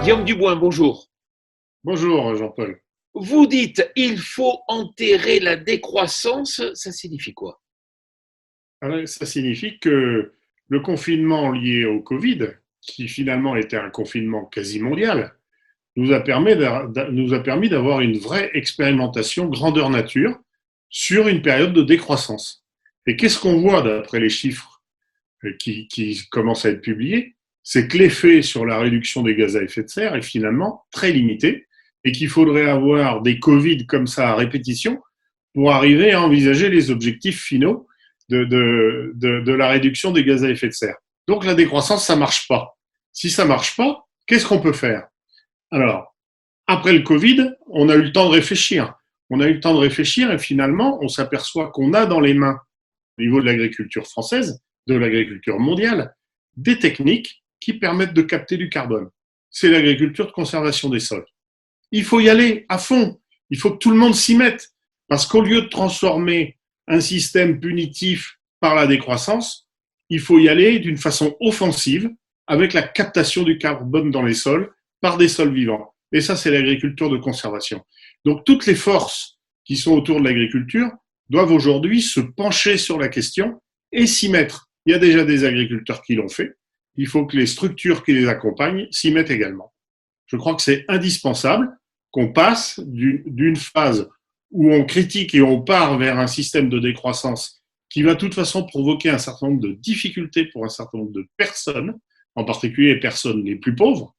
Guillaume Dubois, bonjour. Bonjour Jean-Paul. Vous dites il faut enterrer la décroissance, ça signifie quoi? Alors, ça signifie que le confinement lié au Covid, qui finalement était un confinement quasi mondial, nous a permis d'avoir une vraie expérimentation grandeur nature sur une période de décroissance. Et qu'est-ce qu'on voit d'après les chiffres qui commencent à être publiés? C'est que l'effet sur la réduction des gaz à effet de serre est finalement très limité et qu'il faudrait avoir des Covid comme ça à répétition pour arriver à envisager les objectifs finaux de la réduction des gaz à effet de serre. Donc la décroissance, ça marche pas. Si ça marche pas, qu'est-ce qu'on peut faire? Alors, après le Covid, on a eu le temps de réfléchir. On a eu le temps de réfléchir et finalement, on s'aperçoit qu'on a dans les mains, au niveau de l'agriculture française, de l'agriculture mondiale, des techniques qui permettent de capter du carbone. C'est l'agriculture de conservation des sols. Il faut y aller à fond. Il faut que tout le monde s'y mette. Parce qu'au lieu de transformer un système punitif par la décroissance, il faut y aller d'une façon offensive avec la captation du carbone dans les sols par des sols vivants. Et ça, c'est l'agriculture de conservation. Donc toutes les forces qui sont autour de l'agriculture doivent aujourd'hui se pencher sur la question et s'y mettre. Il y a déjà des agriculteurs qui l'ont fait. Il faut que les structures qui les accompagnent s'y mettent également. Je crois que c'est indispensable qu'on passe d'une phase où on critique et on part vers un système de décroissance qui va de toute façon provoquer un certain nombre de difficultés pour un certain nombre de personnes, en particulier les personnes les plus pauvres,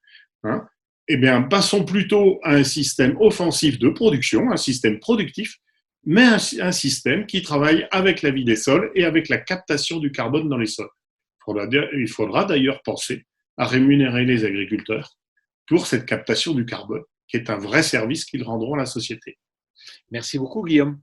hein, eh bien, passons plutôt à un système offensif de production, un système productif, mais un système qui travaille avec la vie des sols et avec la captation du carbone dans les sols. Il faudra d'ailleurs penser à rémunérer les agriculteurs pour cette captation du carbone, qui est un vrai service qu'ils rendront à la société. Merci beaucoup, Guillaume.